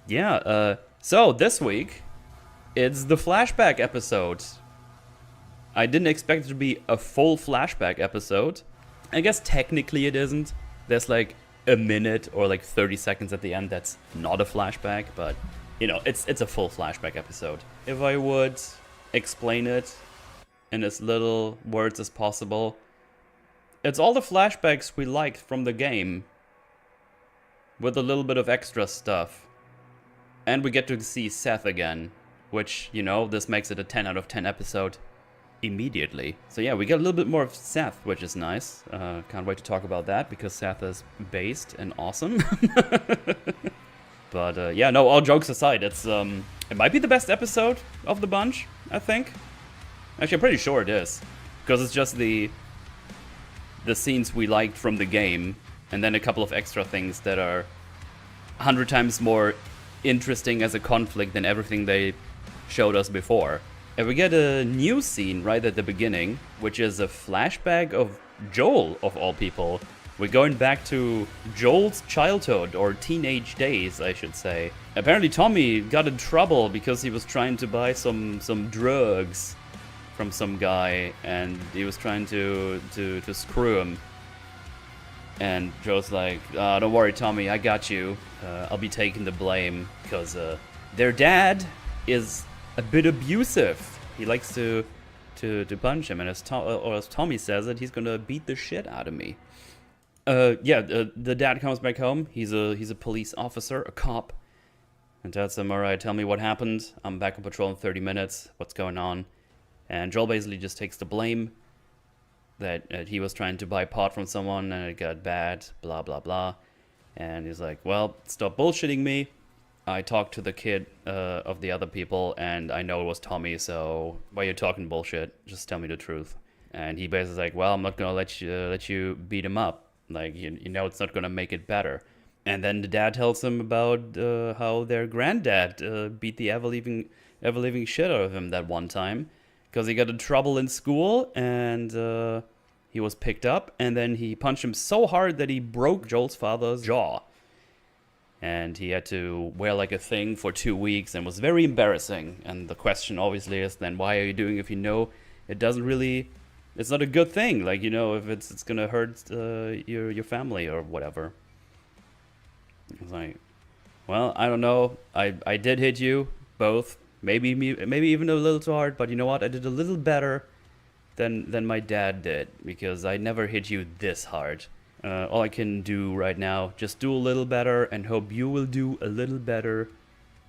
Yeah, so this week, it's the flashback episode. I didn't expect it to be a full flashback episode. I guess technically it isn't. There's like a minute or like 30 seconds at the end that's not a flashback, but you know, it's a full flashback episode. If I would explain it in as little words as possible, it's all the flashbacks we liked from the game with a little bit of extra stuff. And we get to see Seth again, which, you know, this makes it a 10 out of 10 episode immediately. So yeah, we get a little bit more of Seth, which is nice. Can't wait to talk about that because Seth is based and awesome. But yeah, no, all jokes aside, it might be the best episode of the bunch, I think. Actually, I'm pretty sure it is, because it's just the scenes we liked from the game, and then a couple of extra things that are 100 times more interesting as a conflict than everything they showed us before. And we get a new scene right at the beginning, which is a flashback of Joel, of all people. We're going back to Joel's childhood, or teenage days, I should say. Apparently Tommy got in trouble because he was trying to buy some drugs from some guy, and he was trying to screw him. And Joe's like, don't worry, Tommy, I got you. I'll be taking the blame, because their dad is a bit abusive. He likes to punch him, and as Tommy says it, he's gonna beat the shit out of me. The dad comes back home. He's a police officer, a cop, and tells him, all right, tell me what happened. I'm back on patrol in 30 minutes. What's going on? And Joel basically just takes the blame that he was trying to buy pot from someone and it got bad, blah, blah, blah. And he's like, well, stop bullshitting me. I talked to the kid of the other people, and I know it was Tommy, so why are you talking bullshit? Just tell me the truth. And he basically like, well, I'm not gonna let you beat him up. Like, you know, it's not gonna make it better. And then the dad tells him about how their granddad beat the ever-living shit out of him that one time, because he got in trouble in school, and he was picked up, and then he punched him so hard that he broke Joel's father's jaw. And he had to wear like a thing for 2 weeks, and was very embarrassing. And the question obviously is then, why are you doing it if you know it doesn't really, it's not a good thing, like, you know, if it's gonna hurt your family or whatever. It's like, well, I don't know, I did hit you both, maybe even a little too hard, but you know what, I did a little better than my dad did, because I never hit you this hard. All I can do right now, just do a little better, and hope you will do a little better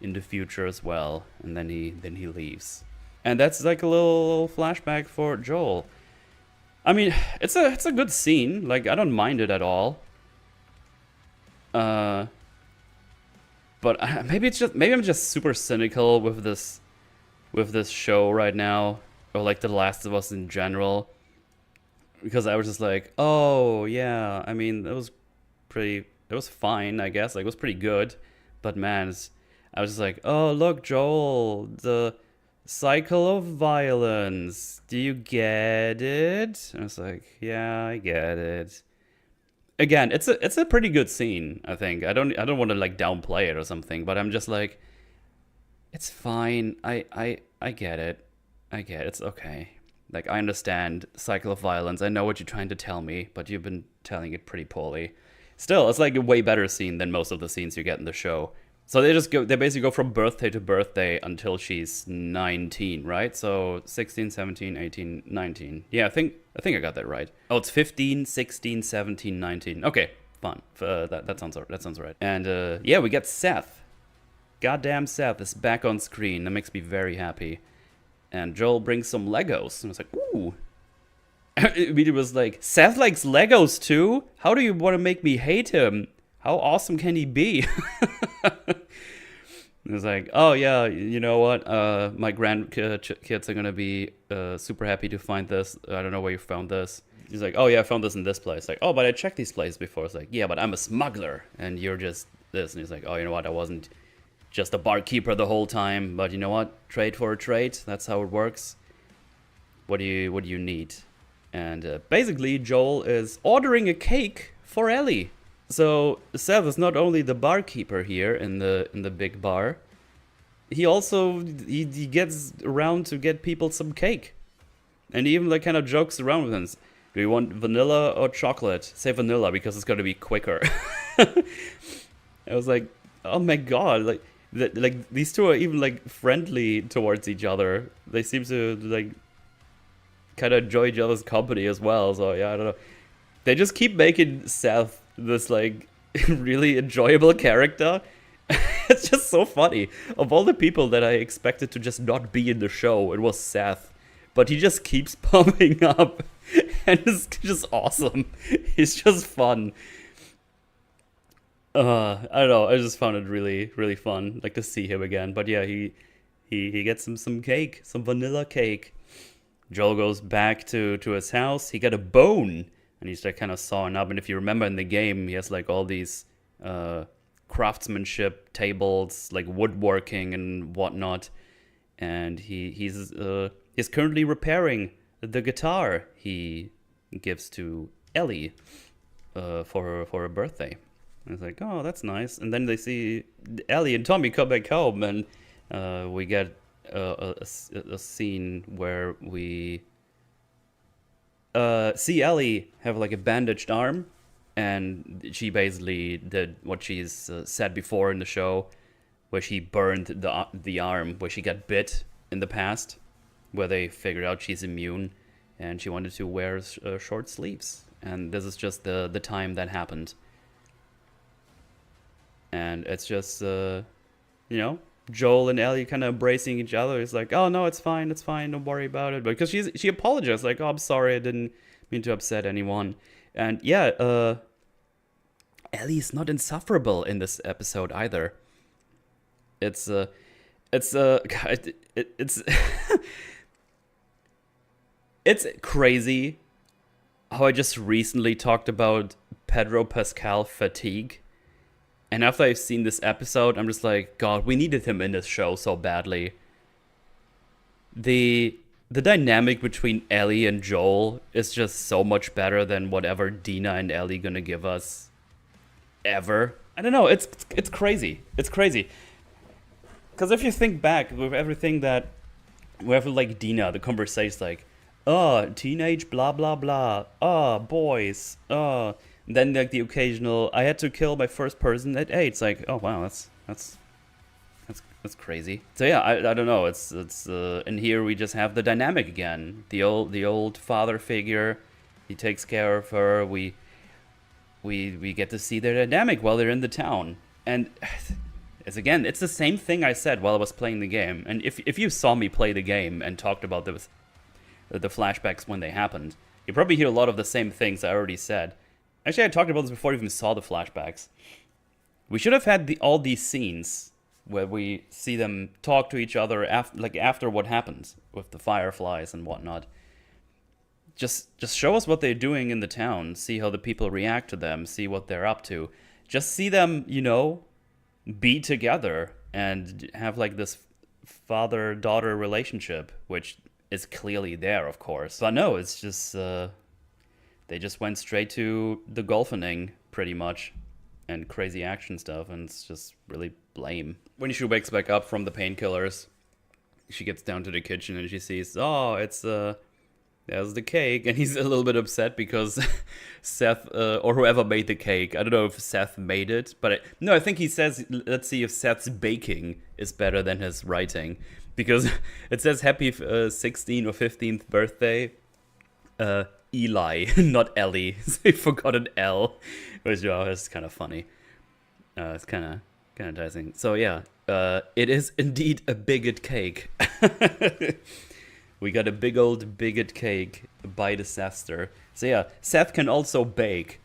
in the future as well. And then he leaves, and that's like a little flashback for Joel. I mean, it's a good scene. Like, I don't mind it at all. But maybe I'm just super cynical with this show right now, or like The Last of Us in general. Because I was just like, oh, yeah, I mean, it was fine, I guess. Like, it was pretty good. But, man, I was just like, oh, look, Joel, the cycle of violence. Do you get it? And I was like, yeah, I get it. Again, it's a pretty good scene, I think. I don't want to, like, downplay it or something. But I'm just like, it's fine. I get it. I get it. It's okay. Like, I understand cycle of violence. I know what you're trying to tell me, but you've been telling it pretty poorly. Still, it's like a way better scene than most of the scenes you get in the show. So they basically go from birthday to birthday until she's 19, right? So 16, 17, 18, 19. Yeah, I think I got that right. Oh, it's 15, 16, 17, 19. Okay, fine. That sounds right. And yeah, we get Seth. Goddamn Seth is back on screen. That makes me very happy. And Joel brings some Legos. And I was like, ooh. It was like, Seth likes Legos too? How do you want to make me hate him? How awesome can he be? It was like, oh yeah, you know what? My grandkids are going to be super happy to find this. I don't know where you found this. He's like, oh yeah, I found this in this place. Like, oh, but I checked these places before. It's like, yeah, but I'm a smuggler. And you're just this. And he's like, oh, you know what? I wasn't just a barkeeper the whole time, but you know what? Trade for a trade. That's how it works. What do you need? And basically, Joel is ordering a cake for Ellie. So Seth is not only the barkeeper here in the big bar. He also he gets around to get people some cake, and he even like kind of jokes around with them. Do you want vanilla or chocolate? Say vanilla because it's gonna be quicker. I was like, oh my god, like these two are even like friendly towards each other. They seem to like kind of enjoy each other's company as well. So yeah, I don't know. They just keep making Seth this like really enjoyable character. It's just so funny. Of all the people that I expected to just not be in the show, it was Seth. But he just keeps popping up, and it's just awesome. He's just fun. I don't know. I just found it really, really fun, like to see him again. But yeah, he gets him some cake, some vanilla cake. Joel goes back to his house. He got a bone, and he's like kind of sawing up. And if you remember in the game, he has like all these craftsmanship tables, like woodworking and whatnot. And he's currently repairing the guitar he gives to Ellie for her birthday. And it's like, oh, that's nice. And then they see Ellie and Tommy come back home, and we get a scene where we see Ellie have like a bandaged arm, and she basically did what she's said before in the show, where she burned the arm where she got bit in the past, where they figured out she's immune, and she wanted to wear short sleeves. And this is just the time that happened. And it's just, Joel and Ellie kind of embracing each other. It's like, oh, no, it's fine, don't worry about it. Because she apologized, like, oh, I'm sorry, I didn't mean to upset anyone. And yeah, Ellie's not insufferable in this episode either. It's it's crazy how I just recently talked about Pedro Pascal fatigue. And after I've seen this episode, I'm just like, God, we needed him in this show so badly. The dynamic between Ellie and Joel is just so much better than whatever Dina and Ellie gonna give us ever. I don't know, it's crazy. It's crazy. Because if you think back with everything that, wherever like Dina, the conversation's like, oh, teenage blah blah blah, oh, boys, oh. Then like the occasional, I had to kill my first person at 8. It's like, oh wow, that's crazy. So yeah, I don't know. It's and here we just have the dynamic again. The old father figure, he takes care of her. We get to see their dynamic while they're in the town. And it's the same thing I said while I was playing the game. And if you saw me play the game and talked about the flashbacks when they happened, you probably hear a lot of the same things I already said. Actually, I talked about this before I even saw the flashbacks. We should have had all these scenes where we see them talk to each other after what happens with the fireflies and whatnot. Just show us what they're doing in the town. See how the people react to them. See what they're up to. Just see them, be together and have like this father-daughter relationship, which is clearly there, of course. But no, it's just... They just went straight to the golfing, pretty much, and crazy action stuff, and it's just really lame. When she wakes back up from the painkillers, she gets down to the kitchen and she sees, oh, it's there's the cake, and he's a little bit upset because Seth or whoever made the cake. I don't know if Seth made it, but I think he says, let's see if Seth's baking is better than his writing, because it says happy 16th or 15th birthday. Eli, not Ellie. So he forgot an L, which is kind of funny. It's kind of enticing. So yeah, it is indeed a bigot cake. We got a big old bigot cake by the Sethster. So yeah, Seth can also bake.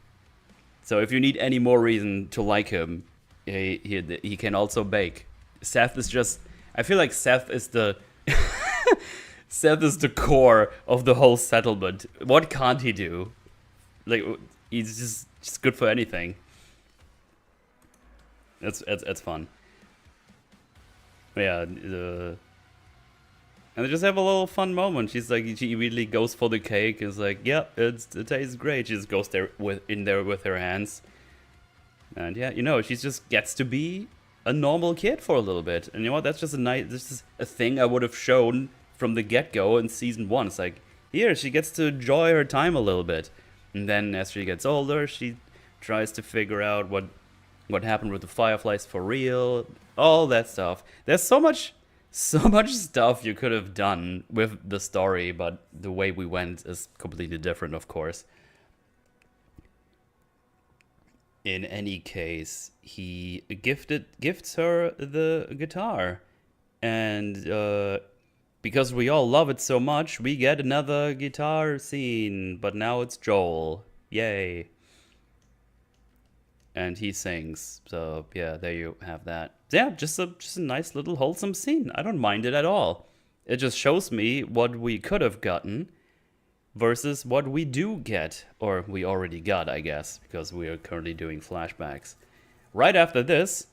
So if you need any more reason to like him, he can also bake. Seth is just... I feel like Seth is the... Seth is the core of the whole settlement. What can't he do? Like, he's just good for anything. It's fun. But yeah, and they just have a little fun moment. She immediately goes for the cake. It's like, yeah, it tastes great. She just goes in there with her hands. And yeah, she just gets to be a normal kid for a little bit. And you know what? That's just this is a thing I would have shown from the get-go in season 1. It's like, here, she gets to enjoy her time a little bit. And then as she gets older, she tries to figure out what happened with the fireflies for real, all that stuff. There's so much stuff you could have done with the story, but the way we went is completely different, of course. In any case, he gifts her the guitar, and because we all love it so much, we get another guitar scene, but now it's Joel. Yay. And he sings. So yeah, there you have that. Yeah, just a nice little wholesome scene. I don't mind it at all. It just shows me what we could have gotten versus what we do get, or we already got, I guess, because we are currently doing flashbacks. Right after this,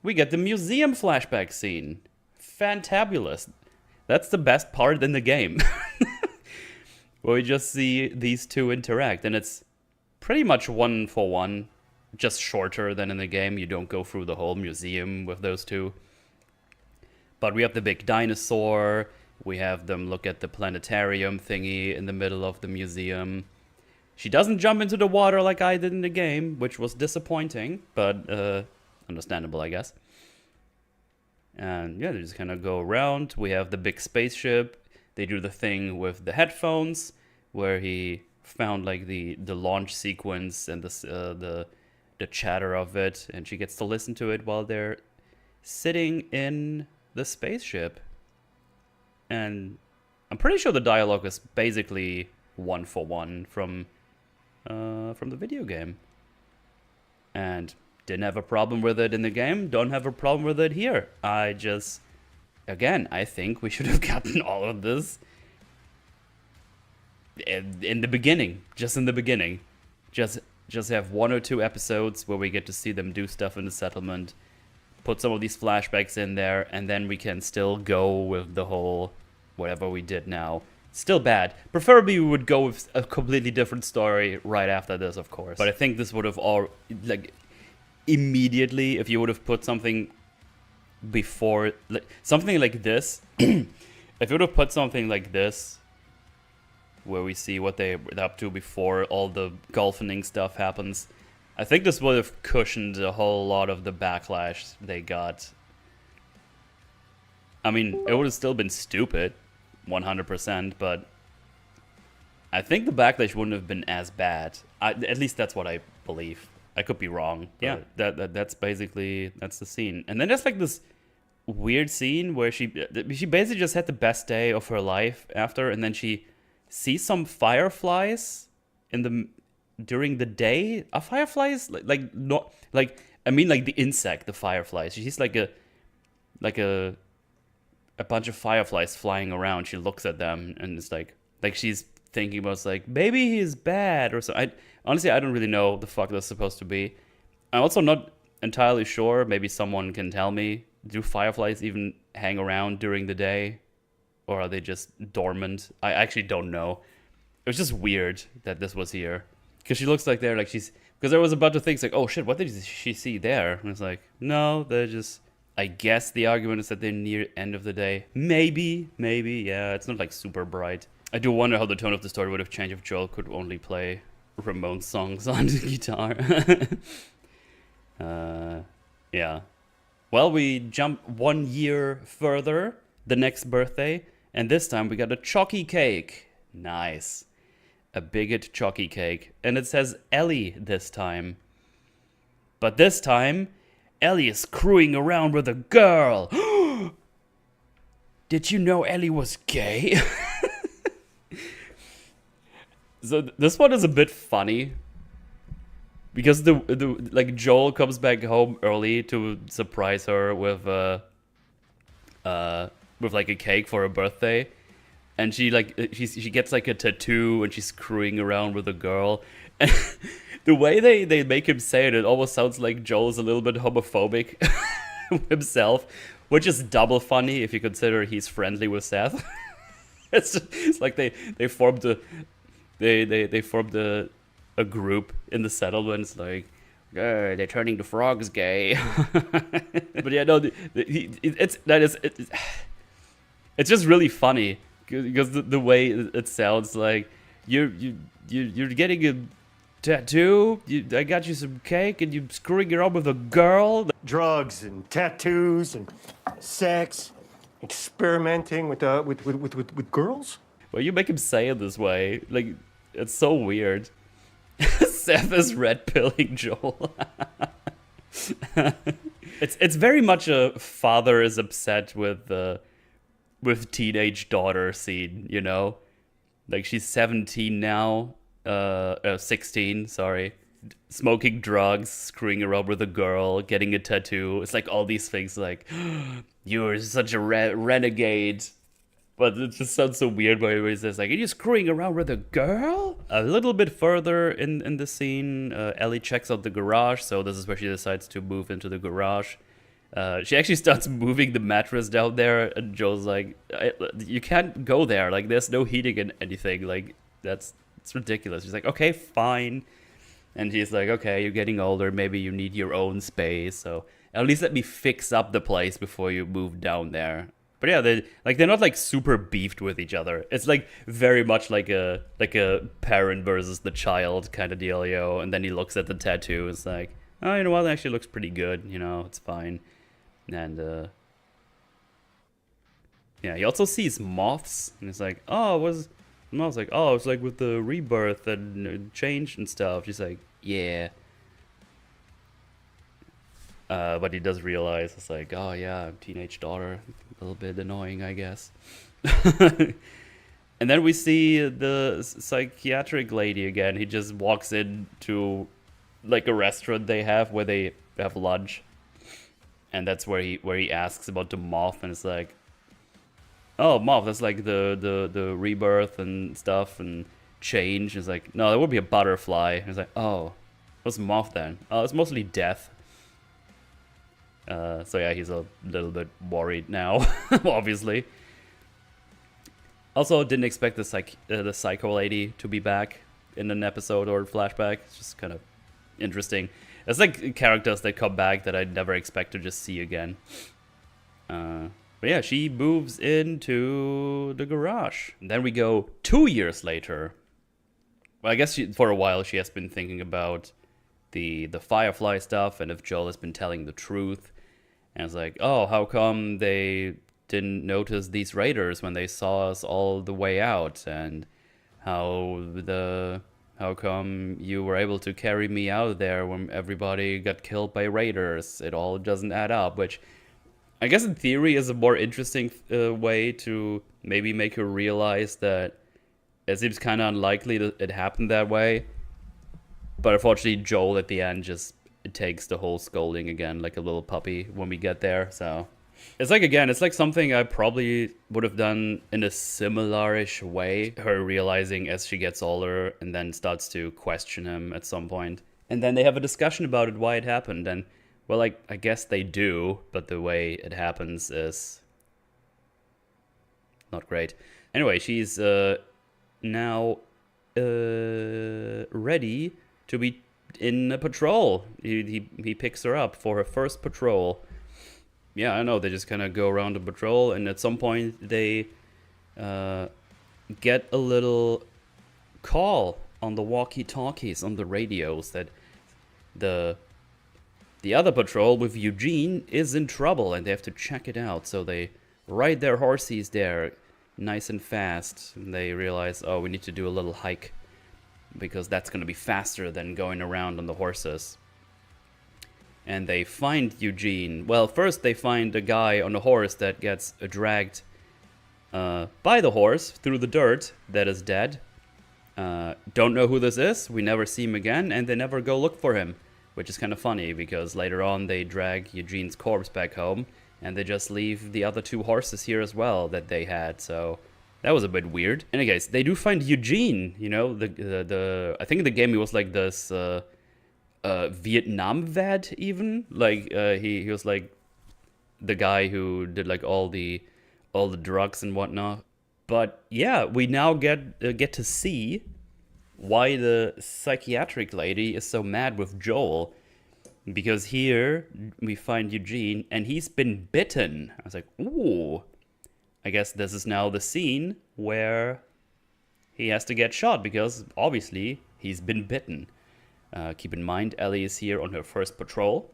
we get the museum flashback scene. Fantabulous. That's the best part in the game. Where we just see these two interact, and it's pretty much 1-for-1, just shorter than in the game. You don't go through the whole museum with those two. But we have the big dinosaur. We have them look at the planetarium thingy in the middle of the museum. She doesn't jump into the water like I did in the game, which was disappointing, but understandable, I guess. And yeah, they just kind of go around. We have the big spaceship. They do the thing with the headphones, where he found like the launch sequence and the chatter of it, and she gets to listen to it while they're sitting in the spaceship. And I'm pretty sure the dialogue is basically 1-for-1 from the video game. And didn't have a problem with it in the game, don't have a problem with it here. I think we should have gotten all of this in the beginning. Just in the beginning. Just have 1 or 2 episodes where we get to see them do stuff in the settlement, put some of these flashbacks in there, and then we can still go with the whole whatever we did now. Still bad. Preferably we would go with a completely different story right after this, of course. But I think this would have all, like, immediately, if you would have put something before, like, something like this, if you would have put something like this, where we see what they're up to before all the golfing stuff happens, I think this would have cushioned a whole lot of the backlash they got. I mean, it would have still been stupid, 100%, but I think the backlash wouldn't have been as bad. At least that's what I believe. I could be wrong. Yeah, that's basically, that's the scene. And then there's like this weird scene where she basically just had the best day of her life after, and then she sees some fireflies during the day. Are fireflies like not like, I mean, like the insect, the fireflies. She sees like a bunch of fireflies flying around. She looks at them and it's like she's thinking about, it's like, maybe he's bad or so. Honestly, I don't really know the fuck that's supposed to be. I'm also not entirely sure. Maybe someone can tell me. Do fireflies even hang around during the day, or are they just dormant? I actually don't know. It was just weird that this was here, because she looks like they're like because there was a bunch of things like, oh shit, what did she see there? And it's like, no, they're just. I guess the argument is that they're near end of the day. Maybe, yeah. It's not like super bright. I do wonder how the tone of the story would have changed if Joel could only play Ramones songs on the guitar. Yeah. Well, we jump 1 year further, the next birthday, and this time we got a chalky cake. Nice. A bigot chalky cake. And it says Ellie this time. But this time, Ellie is screwing around with a girl. Did you know Ellie was gay? So this one is a bit funny, because the like Joel comes back home early to surprise her with like a cake for her birthday, and she gets like a tattoo and she's screwing around with a girl. And the way they make him say it almost sounds like Joel's a little bit homophobic himself, which is double funny if you consider he's friendly with Seth. It's like they formed a group in the settlements, like, They're turning the frogs gay. But yeah, no, it's just really funny because the way it sounds like you're getting a tattoo. I got you some cake, and you screwing it up with a girl. Drugs and tattoos and sex, experimenting with girls. Well, you make him say it this way, like it's so weird. Seth is red pilling Joel. It's very much a father is upset with teenage daughter scene, you know? Like she's 17 now, 16, sorry. Smoking drugs, screwing around with a girl, getting a tattoo. It's like all these things like, you're such a renegade. But it just sounds so weird when he says like, are you screwing around with a girl? A little bit further in the scene, Ellie checks out the garage. So this is where she decides to move into the garage. She actually starts moving the mattress down there, and Joel's like, you can't go there. Like, there's no heating and anything. Like, it's ridiculous. She's like, okay, fine. And he's like, okay, you're getting older. Maybe you need your own space. So at least let me fix up the place before you move down there. But yeah, they're not like super beefed with each other. It's like very much like a parent versus the child kind of dealio. And then he looks at the tattoo. It's like, oh, you know what? It actually looks pretty good. You know, it's fine. And yeah, he also sees moths, and it's like, oh, Moth's like, oh, it's like with the rebirth and change and stuff. She's like, yeah. But he does realize it's like, oh yeah, teenage daughter, a little bit annoying, I guess. And then we see the psychiatric lady again. He just walks into like a restaurant they have where they have lunch. And that's where he asks about the moth, and it's like, oh, moth, that's like the rebirth and stuff and change. It's like, no, that would be a butterfly. And it's like, oh, what's moth then? Oh, it's mostly death. So yeah, he's a little bit worried now, obviously. Also, didn't expect the psycho lady to be back in an episode or flashback. It's just kind of interesting. It's like characters that come back that I'd never expect to just see again. But yeah, she moves into the garage. And then we go 2 years later. Well, I guess for a while she has been thinking about the firefly stuff and if Joel has been telling the truth. And it's like, oh, how come they didn't notice these raiders when they saw us all the way out? And how come you were able to carry me out there when everybody got killed by raiders? It all doesn't add up, which I guess in theory is a more interesting way to maybe make her realize that it seems kind of unlikely that it happened that way. But unfortunately, Joel at the end just takes the whole scolding again like a little puppy when we get there. So it's like, again, it's like something I probably would have done in a similar-ish way. Her realizing as she gets older and then starts to question him at some point. And then they have a discussion about it, why it happened. And, well, like, I guess they do, but the way it happens is not great. Anyway, she's now ready to be in a patrol. He picks her up for her first patrol. Yeah, I know, they just kind of go around the patrol, and at some point they get a little call on the walkie-talkies, on the radios, that the other patrol with Eugene is in trouble, and they have to check it out. So they ride their horses there nice and fast, and they realize, oh, we need to do a little hike, because that's going to be faster than going around on the horses. And they find Eugene. Well, first they find a guy on a horse that gets dragged by the horse through the dirt that is dead. Don't know who this is. We never see him again, and they never go look for him, which is kind of funny because later on they drag Eugene's corpse back home, and they just leave the other two horses here as well that they had. So that was a bit weird. Anyways, they do find Eugene. You know, I think in the game he was like this Vietnam vet even. Like he was like the guy who did like all the drugs and whatnot. But yeah, we now get to see why the psychiatric lady is so mad with Joel. Because here we find Eugene and he's been bitten. I was like, ooh, I guess this is now the scene where he has to get shot because obviously he's been bitten. Keep in mind, Ellie is here on her first patrol.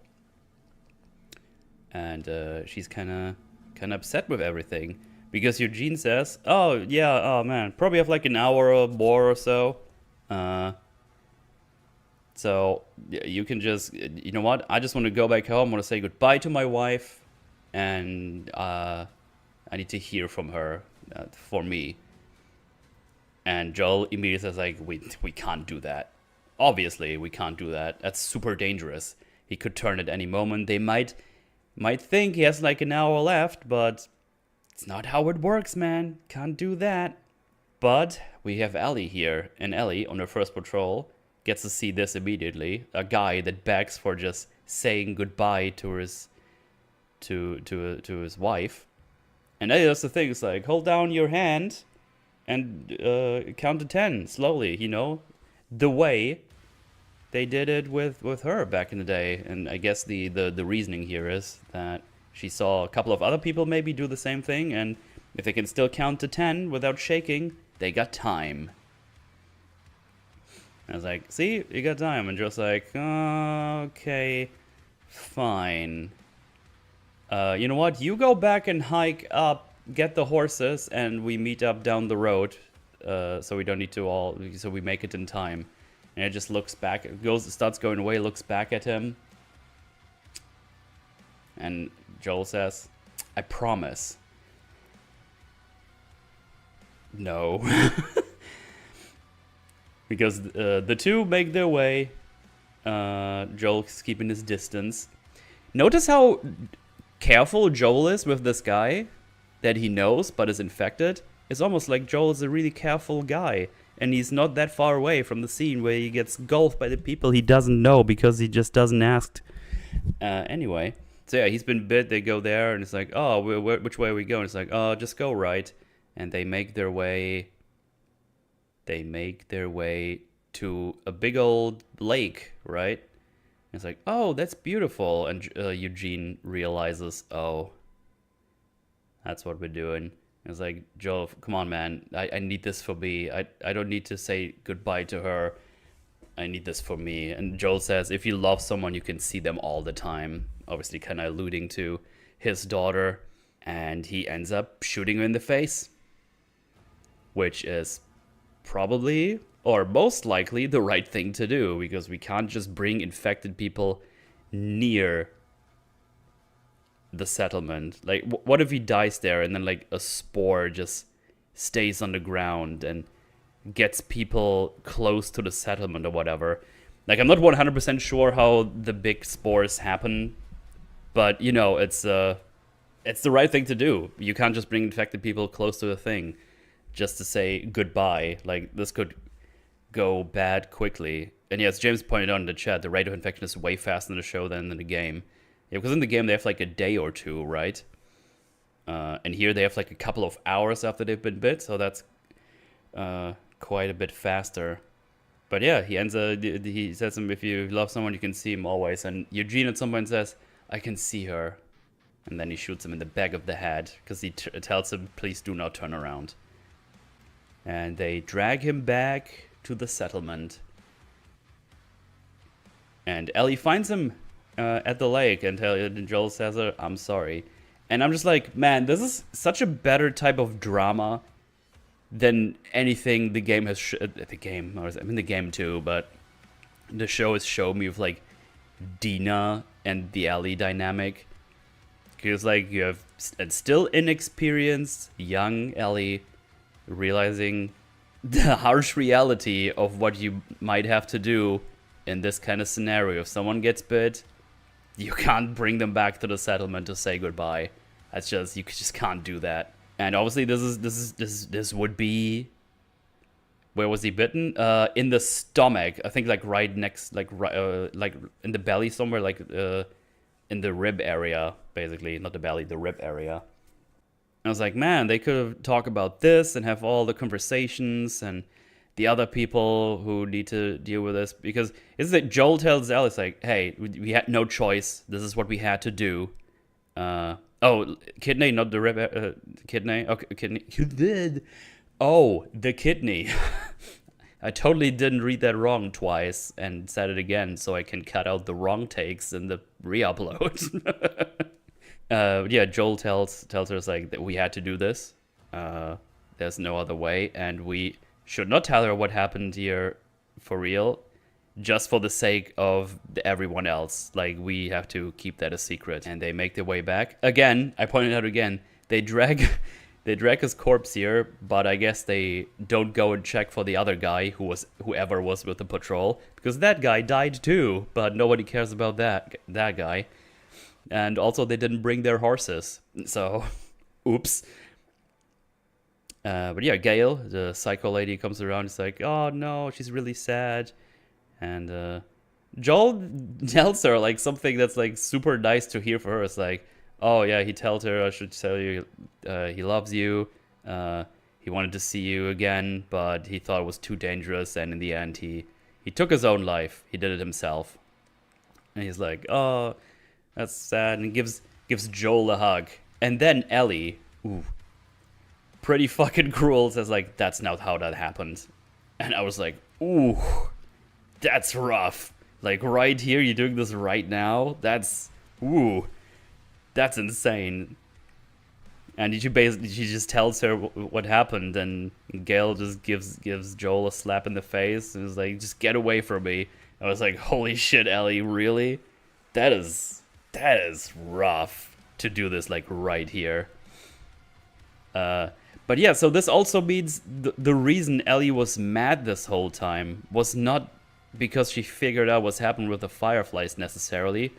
And she's kind of upset with everything. Because Eugene says, oh, yeah, oh, man, probably have like an hour or more or so. So you can just, you know what? I just want to go back home. I want to say goodbye to my wife. And I need to hear from her for me. And Joel immediately says, like, we can't do that. Obviously, we can't do that. That's super dangerous. He could turn at any moment. They might think he has like an hour left, but it's not how it works, man. Can't do that. But we have Ellie here, and Ellie, on her first patrol, gets to see this immediately. A guy that begs for just saying goodbye to his wife. And Ellie does the thing, it's like, hold down your hand and count to 10 slowly, you know? The way they did it with her back in the day. And I guess the reasoning here is that she saw a couple of other people maybe do the same thing, and if they can still count to 10 without shaking, they got time. I was like, see, you got time. And Joe's like, oh, okay, fine. You know what? You go back and hike up, get the horses, and we meet up down the road. So we don't need to so we make it in time. And it just looks back, starts going away, looks back at him. And Joel says, I promise. No. Because the two make their way. Joel's keeping his distance. Notice how careful Joel is with this guy that he knows but is infected. It's almost like Joel is a really careful guy. And he's not that far away from the scene where he gets engulfed by the people he doesn't know because he just doesn't ask. Anyway. So yeah, he's been bit. They go there and it's like, oh, which way are we going? It's like, oh, just go right. And they make their way to a big old lake, right? And it's like, oh, that's beautiful. And Eugene realizes, oh, that's what we're doing. And it's like, Joel, come on, man. I need this for me. I don't need to say goodbye to her. I need this for me. And Joel says, if you love someone, you can see them all the time. Obviously kind of alluding to his daughter. And he ends up shooting her in the face. Which is probably, or most likely, the right thing to do. Because we can't just bring infected people near the settlement. Like, what if he dies there and then, like, a spore just stays on the ground and gets people close to the settlement or whatever. Like, I'm not 100% sure how the big spores happen, but, you know, it's the right thing to do. You can't just bring infected people close to the thing just to say goodbye. Like, this could go bad quickly. And yes, James pointed out in the chat, the rate of infection is way faster in the show than in the game. Yeah, because in the game they have like a day or two, right? And here they have like a couple of hours after they've been bit, so that's quite a bit faster. But yeah, he says if you love someone, you can see him always. And Eugene at some point says, I can see her. And then he shoots him in the back of the head because he tells him, please do not turn around. And they drag him back to the settlement. And Ellie finds him at the lake, and Joel says, I'm sorry. And I'm just like, man, this is such a better type of drama than anything the game has... the game too, but the show has shown me with, like, Dina and the Ellie dynamic. Because, like, you have still inexperienced young Ellie realizing the harsh reality of what you might have to do in this kind of scenario. If someone gets bit, you can't bring them back to the settlement to say goodbye. That's just, you just can't do that. And obviously this would be, where was he bitten? In the stomach. I think like right next, like in the belly somewhere, like in the rib area, basically. Not the belly, the rib area. I was like, man, they could have talked about this and have all the conversations and the other people who need to deal with this, because is that Joel tells Alice like, hey, we had no choice. This is what we had to do. Oh, kidney, not the kidney. Okay, kidney. Oh, the kidney. I totally didn't read that wrong twice and said it again so I can cut out the wrong takes in the re-upload. Yeah, Joel tells her like that we had to do this. There's no other way, and we should not tell her what happened here for real, just for the sake of everyone else. Like, we have to keep that a secret. And they make their way back. Again, I pointed out again, they drag his corpse here, but I guess they don't go and check for the other guy whoever was with the patrol, because that guy died too, but nobody cares about that guy. And also they didn't bring their horses, so oops. But yeah, Gail, the psycho lady, comes around. It's like, oh no, she's really sad. And Joel tells her like something that's like super nice to hear for her. It's like, oh yeah, he tells her I should tell you he loves you. He wanted to see you again, but he thought it was too dangerous. And in the end, he took his own life. He did it himself. And he's like, oh, that's sad. And gives Joel a hug. And then Ellie, pretty fucking cruel, says like, that's not how that happened. And I was like, ooh, that's rough. Like, right here, you're doing this right now? That's insane. And she just tells her what happened, and Gail just gives Joel a slap in the face and is like, just get away from me. I was like, holy shit, Ellie, really? That is rough to do this like right here. But yeah, so this also means the reason Ellie was mad this whole time was not because she figured out what's happened with the fireflies necessarily.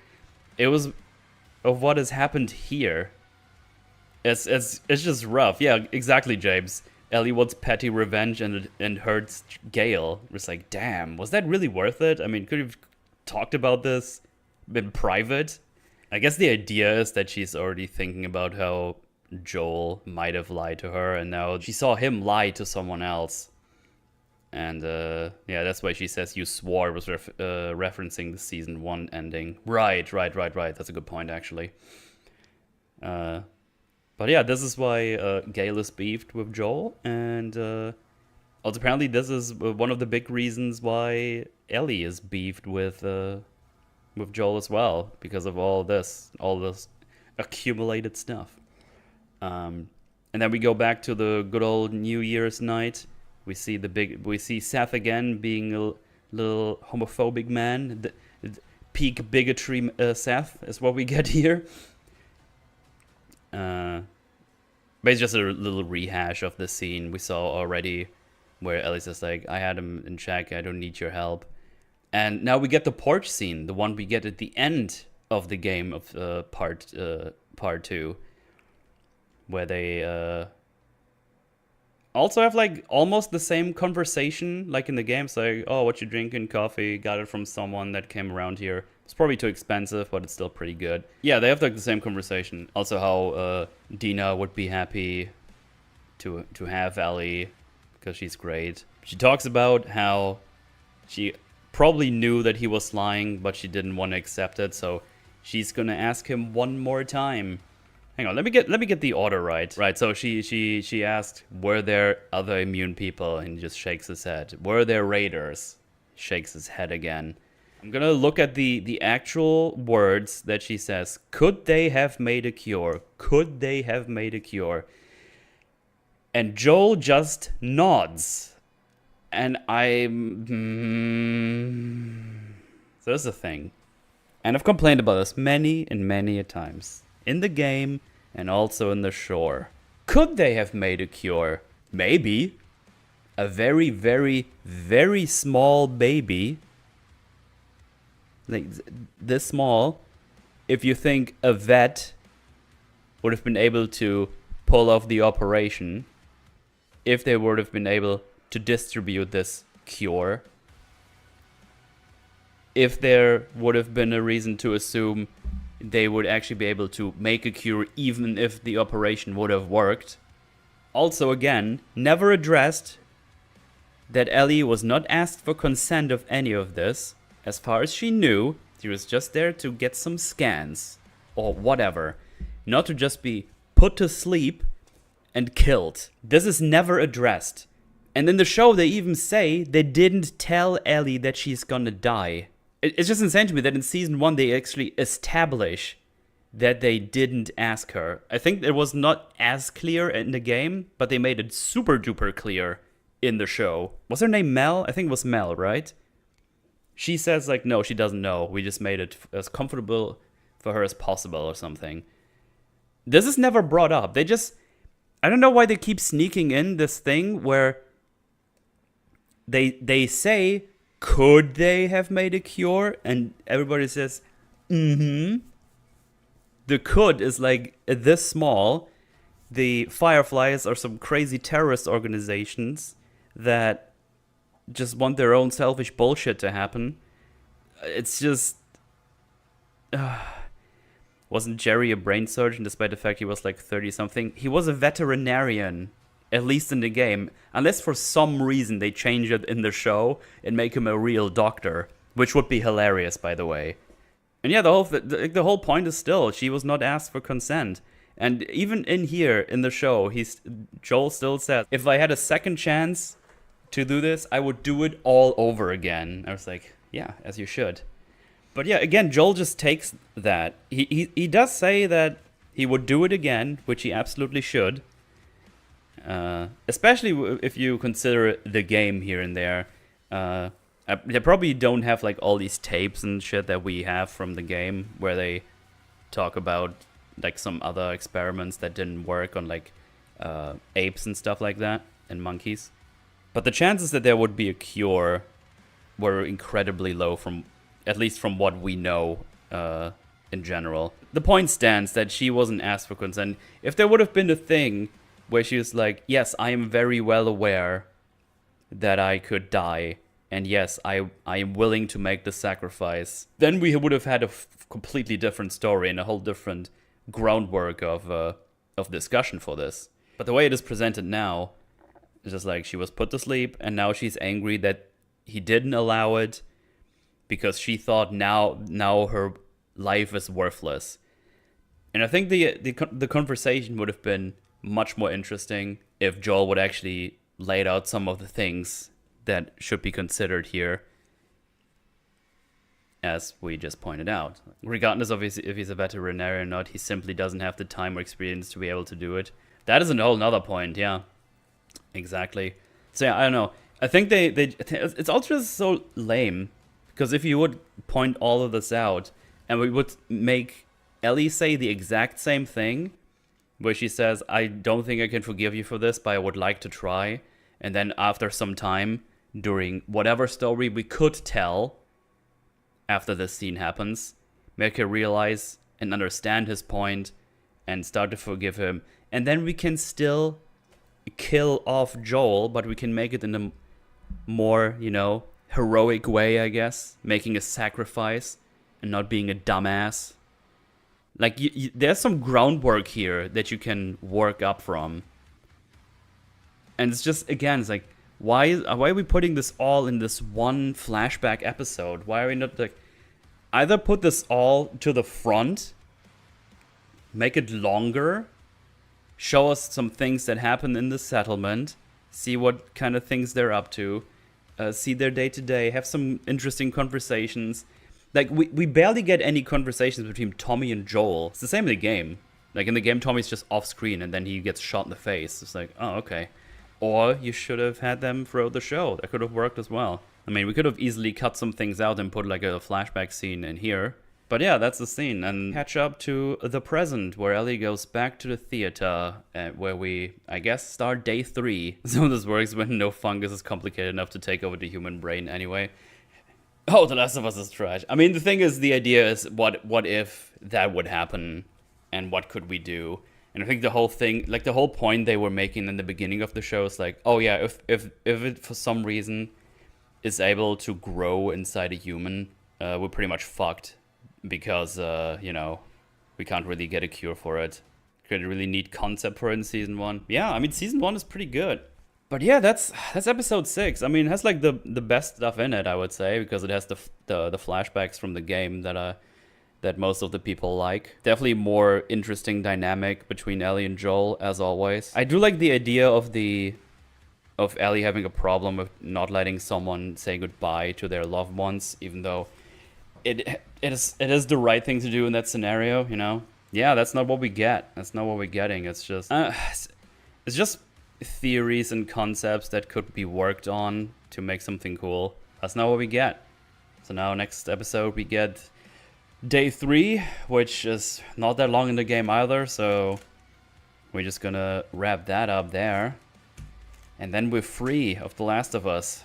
It was of what has happened here. It's just rough. Yeah, exactly, James. Ellie wants petty revenge and hurts Gail. It's like, damn, was that really worth it? I mean, could you have talked about this in private? I guess the idea is that she's already thinking about how Joel might have lied to her, and now she saw him lie to someone else. And yeah, that's why she says you swore, was referencing the season 1 ending. Right. That's a good point, actually. But yeah, this is why Gail is beefed with Joel, and also apparently this is one of the big reasons why Ellie is beefed with Joel as well, because of all this accumulated stuff. And then we go back to the good old New Year's night. We see Seth again being a little homophobic man. The peak bigotry Seth is what we get here. But it's just a little rehash of the scene we saw already, where Ellie's just like, I had him in check, I don't need your help. And now we get the porch scene, the one we get at the end of the game of part 2, where they also have like almost the same conversation like in the game. It's like, oh, what you drinking? Coffee. Got it from someone that came around here. It's probably too expensive, but it's still pretty good. Yeah, they have like the same conversation. Also how Dina would be happy to have Ellie because she's great. She talks about how she probably knew that he was lying, but she didn't want to accept it, so she's gonna ask him one more time. Hang on, let me get the order right. Right, so she asked, were there other immune people? And he just shakes his head. Were there raiders? Shakes his head again. I'm gonna look at the actual words that she says. Could they have made a cure? Could they have made a cure? And Joel just nods. And so that's the thing. And I've complained about this many and many a times. In the game, and also in the shore. Could they have made a cure? Maybe. A very, very, very small baby, like this small, if you think a vet would have been able to pull off the operation, if they would have been able to distribute this cure, if there would have been a reason to assume they would actually be able to make a cure even if the operation would have worked. Also, again, never addressed that Ellie was not asked for consent of any of this. As far as she knew, she was just there to get some scans or whatever, not to just be put to sleep and killed. This is never addressed. And in the show, they even say they didn't tell Ellie that she's gonna die. It's just insane to me that in season 1 they actually establish that they didn't ask her. I think it was not as clear in the game, but they made it super duper clear in the show. Was her name Mel? I think it was Mel, right? She says like, no, she doesn't know. We just made it as comfortable for her as possible or something. This is never brought up. They just, I don't know why they keep sneaking in this thing where they say, could they have made a cure? And everybody says, mm-hmm. The could is like this small. The fireflies are some crazy terrorist organizations that just want their own selfish bullshit to happen. It's just... wasn't Jerry a brain surgeon despite the fact he was like 30-something? He was a veterinarian, at least in the game. Unless for some reason they change it in the show and make him a real doctor. Which would be hilarious, by the way. And yeah, the whole point is still, she was not asked for consent. And even in here, in the show, Joel still says, if I had a second chance to do this, I would do it all over again. I was like, yeah, as you should. But yeah, again, Joel just takes that. He does say that he would do it again, which he absolutely should. Especially if you consider the game here and there. They probably don't have like all these tapes and shit that we have from the game where they talk about like some other experiments that didn't work on like apes and stuff like that and monkeys. But the chances that there would be a cure were incredibly low, from at least from what we know in general. The point stands that she wasn't asked for consent. If there would have been a thing where she was like, yes, I am very well aware that I could die, and yes, I am willing to make the sacrifice, then we would have had a completely different story and a whole different groundwork of discussion for this. But the way it is presented now, it's just like she was put to sleep, and now she's angry that he didn't allow it because she thought now her life is worthless. And I think the conversation would have been much more interesting if Joel would actually laid out some of the things that should be considered here, as we just pointed out. Regardless of if he's a veterinarian or not, he simply doesn't have the time or experience to be able to do it. That is a whole nother point, yeah. Exactly. So yeah, I don't know. I think it's also just so lame, because if you would point all of this out, and we would make Ellie say the exact same thing, where she says, I don't think I can forgive you for this, but I would like to try. And then after some time, during whatever story we could tell after this scene happens, make her realize and understand his point and start to forgive him. And then we can still kill off Joel, but we can make it in a more, heroic way, I guess. Making a sacrifice and not being a dumbass. Like, there's some groundwork here that you can work up from. And it's just, again, it's like, why are we putting this all in this one flashback episode? Why are we not, like, either put this all to the front, make it longer, show us some things that happen in the settlement, see what kind of things they're up to, see their day-to-day, have some interesting conversations. Like, we barely get any conversations between Tommy and Joel. It's the same in the game. Like, in the game, Tommy's just off-screen, and then he gets shot in the face. It's like, oh, okay. Or you should have had them throughout the show. That could have worked as well. I mean, we could have easily cut some things out and put, like, a flashback scene in here. But yeah, that's the scene. And catch up to the present, where Ellie goes back to the theater, where we, I guess, start day 3. So this works when no fungus is complicated enough to take over the human brain anyway. Oh, The Last of Us is trash. I mean, the thing is, the idea is, what if that would happen, and what could we do? And I think the whole thing, like the whole point they were making in the beginning of the show is like, oh yeah, if it for some reason is able to grow inside a human, we're pretty much fucked, because we can't really get a cure for it. Create a really neat concept for it in season 1. Yeah, I mean, season 1 is pretty good. But yeah, that's episode 6. I mean, it has like the best stuff in it, I would say, because it has the flashbacks from the game that most of the people like. Definitely more interesting dynamic between Ellie and Joel, as always. I do like the idea of Ellie having a problem with not letting someone say goodbye to their loved ones, even though it is the right thing to do in that scenario, you know? Yeah, that's not what we get. That's not what we're getting. It's just theories and concepts that could be worked on to make something cool. That's not what we get. So now next episode we get day 3, which is not that long in the game either, so we're just gonna wrap that up there. And then we're free of The Last of Us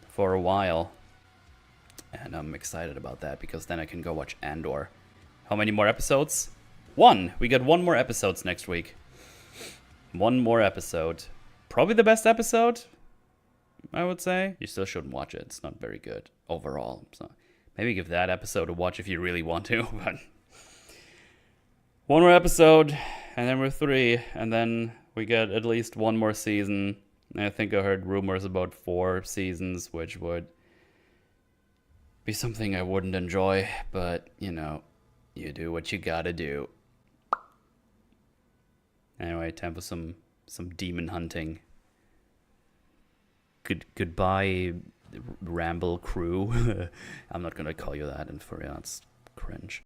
for a while. And I'm excited about that because then I can go watch Andor. How many more episodes? 1! We get 1 more episodes next week. 1 more episode. Probably the best episode, I would say. You still shouldn't watch it. It's not very good overall. So maybe give that episode a watch if you really want to. But 1 more episode, and then we're 3, and then we get at least 1 more season. I think I heard rumors about 4 seasons, which would be something I wouldn't enjoy. But, you know, you do what you gotta do. Anyway, time for some demon hunting. Goodbye, Ramble crew. I'm not gonna call you that, and for real, that's cringe.